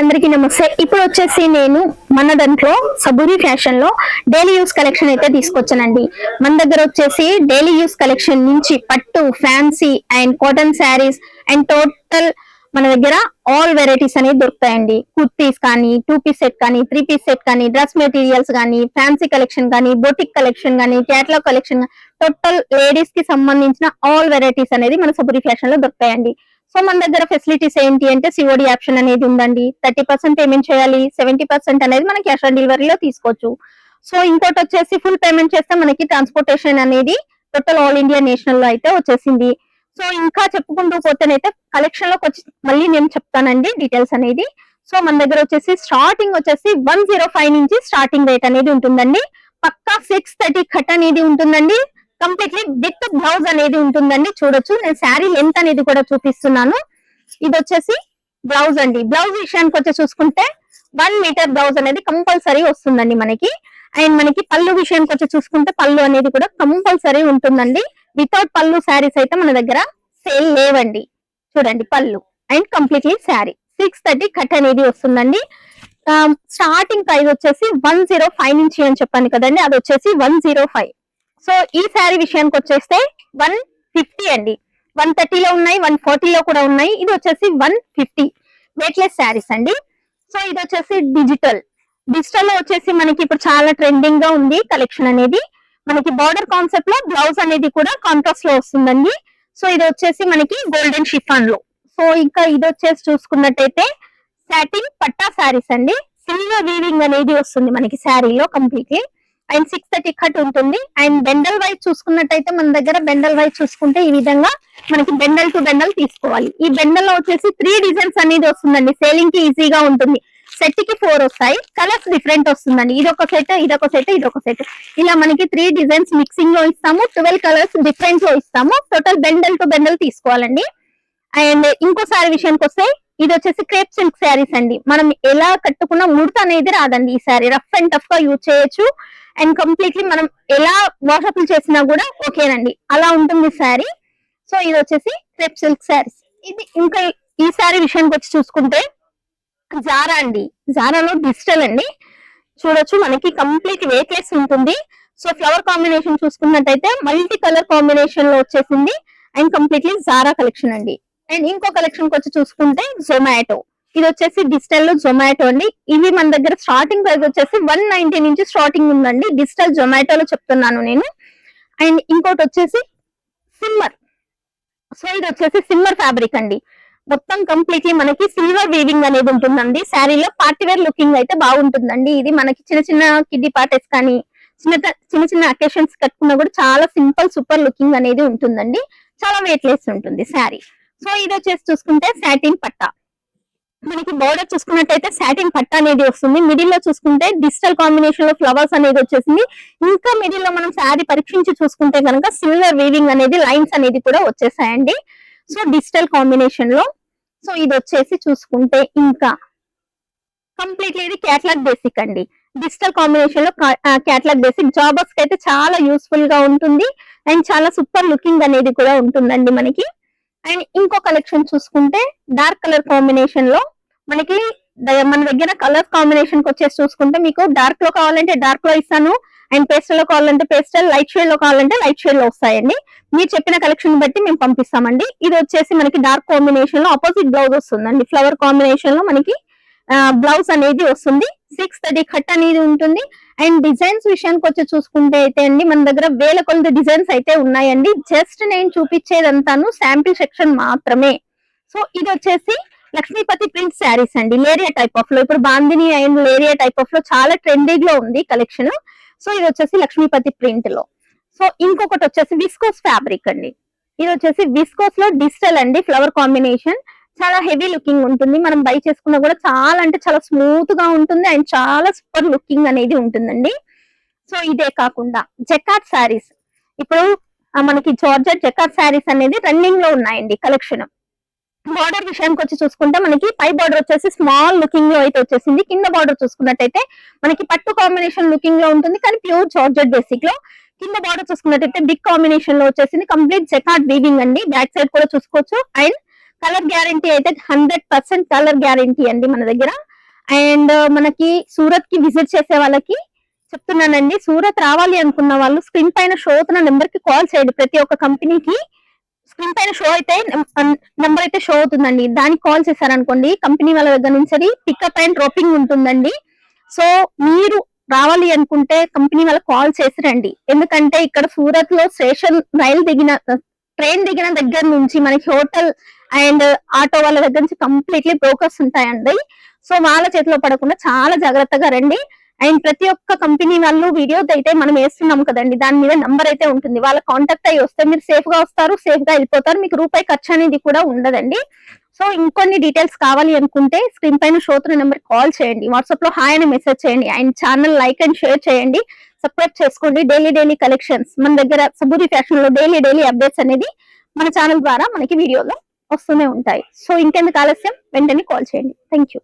అందరికీ నమస్తే. ఇప్పుడు వచ్చేసి నేను మన దాంట్లో సబూరి ఫ్యాషన్ లో డైలీ యూస్ కలెక్షన్ అయితే తీసుకొచ్చానండి. మన దగ్గర వచ్చేసి డైలీ యూస్ కలెక్షన్ నుంచి పట్టు, fancy and cotton saris and total మన దగ్గర ఆల్ వెరైటీస్ అనేది దొరుకుతాయండి. కుర్తీస్ కానీ, 2 పీస్ సెట్ కానీ, 3 పీస్ సెట్ కానీ, డ్రెస్ మెటీరియల్స్ కానీ, ఫ్యాన్సీ కలెక్షన్ కానీ, బొటిక్ కలెక్షన్ కానీ, క్యాటలాగ్ కలెక్షన్, టోటల్ లేడీస్ కి సంబంధించిన ఆల్ వెరైటీస్ అనేది మన సబూరి ఫ్యాషన్ లో దొరుకుతాయండి. సో మన దగ్గర ఫెసిలిటీస్ ఏంటి అంటే సిఓడి ఆప్షన్ అనేది ఉందండి. 30% పేమెంట్ చేయాలి, 70% అనేది మన క్యాష్ ఆన్ డెలివరీలో తీసుకోవచ్చు. సో ఇంకోటి వచ్చేసి ఫుల్ పేమెంట్ చేస్తే మనకి ట్రాన్స్పోర్టేషన్ అనేది టోటల్ ఆల్ ఇండియా నేషనల్ లో అయితే వచ్చేసింది. సో ఇంకా చెప్పుకుంటూ పోతేనైతే కలెక్షన్ లోకి వచ్చి మళ్ళీ నేను చెప్తానండి డీటెయిల్స్ అనేది. సో మన దగ్గర వచ్చేసి స్టార్టింగ్ వచ్చేసి 105 నుంచి స్టార్టింగ్ రేట్ అనేది ఉంటుందండి. పక్కా 630 కట్ అనేది ఉంటుందండి. కంప్లీట్లీ విత్ బ్లౌజ్ అనేది ఉంటుందండి. చూడొచ్చు, నేను శారీ లెంత్ అనేది కూడా చూపిస్తున్నాను. ఇది వచ్చేసి బ్లౌజ్ అండి. బ్లౌజ్ విషయానికి వచ్చి చూసుకుంటే 1 మీటర్ బ్లౌజ్ అనేది కంపల్సరీ వస్తుందండి మనకి. అండ్ మనకి పళ్ళు విషయానికి వచ్చి చూసుకుంటే పళ్ళు అనేది కూడా కంపల్సరీ ఉంటుందండి. వితౌట్ పళ్ళు శారీస్ అయితే మన దగ్గర సేల్ లేవండి. చూడండి పళ్ళు అండ్ కంప్లీట్లీ శారీ 630 కట్ అనేది వస్తుందండి. స్టార్టింగ్ ప్రైస్ వచ్చేసి 105 నుంచి అని చెప్పాను కదండి, అది వచ్చేసి 105. సో ఈ శారీ విషయానికి వచ్చేస్తే 150 అండి. 130 లో ఉన్నాయి, 140 లో కూడా ఉన్నాయి. ఇది వచ్చేసి 150 వెయిట్లెస్ శారీస్ అండి. సో ఇది వచ్చేసి డిజిటల్ లో వచ్చేసి మనకి ఇప్పుడు చాలా ట్రెండింగ్ గా ఉంది కలెక్షన్ అనేది. మనకి బార్డర్ కాన్సెప్ట్ లో బ్లౌజ్ అనేది కూడా కాంట్రాస్ట్ లో వస్తుందండి. సో ఇది వచ్చేసి మనకి గోల్డెన్ షిఫాన్ లో. సో ఇంకా ఇది వచ్చేసి చూసుకున్నట్టయితే సాటిన్ పట్టా శారీస్ అండి. సిల్వర్ వీవింగ్ అనేది వస్తుంది మనకి శారీలో కంప్లీట్లీ. అండ్ 630 కట్ ఉంటుంది. అండ్ బెండల్ వైజ్ చూసుకున్నట్టయితే మన దగ్గర బెండల్ వైజ్ చూసుకుంటే ఈ విధంగా మనకి బెండల్ టు బెండల్ తీసుకోవాలి. ఈ బెండల్ లో వచ్చేసి 3 డిజైన్స్ అనేది వస్తుందండి. సేలింగ్ కి ఈజీగా ఉంటుంది. సెట్ కి 4 వస్తాయి. కలర్స్ డిఫరెంట్ వస్తుందండి. ఇదొక సెట్, ఇదొక సెట్, ఇదొక సెట్, ఇలా మనకి 3 డిజైన్స్ మిక్సింగ్ లో ఇస్తాము. 12 కలర్స్ డిఫరెంట్ లో ఇస్తాము. టోటల్ బెండల్ టు బెండల్ తీసుకోవాలండి. అండ్ ఇంకోసారి విషయానికి వస్తే ఇది వచ్చేసి క్రేప్ సిల్క్ శారీస్ అండి. మనం ఎలా కట్టుకున్న ముడత అనేది రాదండి. ఈ శారీ రఫ్ అండ్ టఫ్ గా యూజ్ చేయొచ్చు. అండ్ కంప్లీట్లీ మనం ఎలా వాషప్లు చేసినా కూడా ఓకేనండి, అలా ఉంటుంది శారీ. సో ఇది వచ్చేసి క్రేప్ సిల్క్ శారీస్. ఇది ఇంకా ఈ శారీ విషయానికి వచ్చి చూసుకుంటే జారా అండి. జారాలో డిజిటల్ అండి. చూడొచ్చు మనకి కంప్లీట్ వెయిట్లెస్ ఉంటుంది. సో ఫ్లవర్ కాంబినేషన్ చూసుకున్నట్టయితే మల్టీ కలర్ కాంబినేషన్ లో వచ్చేసింది. అండ్ కంప్లీట్లీ జారా కలెక్షన్ అండి. అండ్ ఇంకో కలెక్షన్ వచ్చి చూసుకుంటే జొమాటో. ఇది వచ్చేసి డిజిటల్ లో జొమాటో అండి. ఇవి మన దగ్గర స్టార్టింగ్ ప్రైస్ వచ్చేసి 190 నుంచి స్టార్టింగ్ ఉందండి. డిజిటల్ జొమాటోలో చెప్తున్నాను నేను. అండ్ ఇంకోటి వచ్చేసి సిమ్మర్. సో ఇది వచ్చేసి సిమ్మర్ ఫ్యాబ్రిక్ అండి. మొత్తం కంప్లీట్లీ మనకి సిల్వర్ వీవింగ్ అనేది ఉంటుందండి. శారీలో పార్టీ వేర్ లుకింగ్ అయితే బాగుంటుందండి. ఇది మనకి చిన్న చిన్న కిడ్డీ పార్టీస్ కానీ చిన్న చిన్న అకేషన్స్ కట్టుకున్నా కూడా చాలా సింపుల్ సూపర్ లుకింగ్ అనేది ఉంటుందండి. చాలా వెయిట్ లెస్ ఉంటుంది శారీ. సో ఇది వచ్చేసి చూసుకుంటే సాటిన్ పట్టా. మనకి బోర్డర్ చూసుకున్నట్టయితే సాటిన్ పట్టా అనేది వస్తుంది. మిడిల్ లో చూసుకుంటే డిజిటల్ కాంబినేషన్ లో ఫ్లవర్స్ అనేది వచ్చేసింది. ఇంకా మిడిల్ లో మనం శారీ పరీక్షించి చూసుకుంటే కనుక సిల్వర్ వీవింగ్ అనేది లైన్స్ అనేది కూడా వచ్చేసాయండి. సో డిజిటల్ కాంబినేషన్ లో. సో ఇది వచ్చేసి చూసుకుంటే ఇంకా కంప్లీట్లీ ఇది క్యాటలాగ్ బేసిక్ అండి. డిజిటల్ కాంబినేషన్ లో క్యాటలాగ్ బేసిక్ జాబర్స్ కి అయితే చాలా యూస్ఫుల్ గా ఉంటుంది. అండ్ చాలా సూపర్ లుకింగ్ అనేది కూడా ఉంటుందండి మనకి. అండ్ ఇంకో కలెక్షన్ చూసుకుంటే డార్క్ కలర్ కాంబినేషన్ లో మనకి మన దగ్గర కలర్ కాంబినేషన్ వచ్చేసి చూసుకుంటే మీకు డార్క్ లో కావాలంటే డార్క్ లో ఇస్తాను. అండ్ పేస్టల్ లో కావాలంటే పేస్టల్, లైట్ షేడ్ లో కావాలంటే లైట్ షేడ్ లో వస్తాయండి. మీరు చెప్పిన కలెక్షన్ బట్టి మేము పంపిస్తామండి. ఇది వచ్చేసి మనకి డార్క్ కాంబినేషన్ లో ఆపోజిట్ బ్లౌజ్ వస్తుందండి. ఫ్లవర్ కాంబినేషన్ లో మనకి బ్లౌజ్ అనేది వస్తుంది. 630 కట్ అనేది ఉంటుంది. అండ్ డిజైన్స్ విషయానికి వచ్చి చూసుకుంటే అయితే అండి మన దగ్గర వేల కొలది డిజైన్స్ అయితే ఉన్నాయండి. జస్ట్ నేను చూపించేదంతాను శాంపిల్ సెక్షన్ మాత్రమే. సో ఇది వచ్చేసి లక్ష్మీపతి ప్రింట్ శారీస్ అండి. లేరియా టైప్ ఆఫ్ లో ఇప్పుడు bandhani and leheriya type of లో చాలా ట్రెండింగ్ లో ఉంది కలెక్షన్. సో ఇది వచ్చేసి లక్ష్మీపతి ప్రింట్ లో. సో ఇంకొకటి వచ్చేసి విస్కోస్ ఫ్యాబ్రిక్ అండి. ఇది వచ్చేసి విస్కోస్ లో డిజిటల్ అండి. ఫ్లవర్ కాంబినేషన్ చాలా హెవీ లుకింగ్ ఉంటుంది. మనం బై చేసుకున్నా కూడా చాలా అంటే చాలా స్మూత్ గా ఉంటుంది. అండ్ చాలా సూపర్ లుకింగ్ అనేది ఉంటుందండి. సో ఇదే కాకుండా జకాట్ శారీస్. ఇప్పుడు మనకి జార్జెట్ జకాట్ శారీస్ అనేది రన్నింగ్ లో ఉన్నాయండి కలెక్షన్. బార్డర్ విషయానికి వచ్చి చూసుకుంటే మనకి పై బార్డర్ వచ్చేసి స్మాల్ లుకింగ్ లో అయితే వచ్చేసింది. కింద బార్డర్ చూసుకున్నట్టయితే మనకి పట్టు కాంబినేషన్ లుకింగ్ లో ఉంటుంది, కానీ ప్యూర్ జార్జెట్ బేసిక్ లో. కింద బార్డర్ చూసుకున్నట్టయితే బిగ్ కాంబినేషన్ లో వచ్చేసింది. కంప్లీట్ జకాట్ వీవింగ్ అండి. బ్యాక్ సైడ్ కూడా చూసుకోవచ్చు. అండ్ కలర్ గ్యారంటీ అయితే 100% కలర్ గ్యారంటీ అండి మన దగ్గర. అండ్ మనకి సూరత్ కి విజిట్ చేసే వాళ్ళకి చెప్తున్నానండి, సూరత్ రావాలి అనుకున్న వాళ్ళు స్క్రీన్ పైన షో అవుతున్న నెంబర్ కి కాల్ చేయండి. ప్రతి ఒక్క కంపెనీకి స్క్రీన్ పైన షో అయితే నెంబర్ అయితే షో అవుతుందండి, దానికి కాల్ చేశారనుకోండి కంపెనీ వాళ్ళ దగ్గర నుంచి పికప్ అండ్ డ్రాపింగ్ ఉంటుందండి. సో మీరు రావాలి అనుకుంటే కంపెనీ వాళ్ళకి కాల్ చేసి రండి. ఎందుకంటే ఇక్కడ సూరత్ లో స్టేషన్ ట్రైన్ దిగిన దగ్గర నుంచి మనకి హోటల్ అండ్ ఆటో వాళ్ళ దగ్గర నుంచి కంప్లీట్లీ బ్రోకర్స్ ఉంటాయండి. సో వాళ్ళ చేతిలో పడకుండా చాలా జాగ్రత్తగా రండి. అండ్ ప్రతి ఒక్క కంపెనీ వాళ్ళు వీడియో అయితే మనం వేస్తున్నాం కదండి, దాని మీద నంబర్ అయితే ఉంటుంది. వాళ్ళ కాంటాక్ట్ అయ్యి వస్తే మీరు సేఫ్ గా వస్తారు, సేఫ్ గా వెళ్ళిపోతారు, మీకు రూపాయి ఖర్చు అనేది కూడా ఉండదండి. సో ఇంకొన్ని డీటెయిల్స్ కావాలి అనుకుంటే స్క్రీన్ పైన షో అవుతున్న నెంబర్ కాల్ చేయండి, వాట్సాప్ లో హాయ్ అని మెసేజ్ చేయండి, and channel like and share చేయండి, సబ్స్క్రైబ్ చేసుకోండి. డైలీ కలెక్షన్స్ మన దగ్గర సబూరి ఫ్యాషన్ లో డైలీ అప్డేట్స్ అనేది మన ఛానల్ ద్వారా మనకి వీడియోలో వస్తూనే ఉంటాయి. సో ఇంకెందుకు ఆలస్యం, వెంటనే కాల్ చేయండి. Thank you.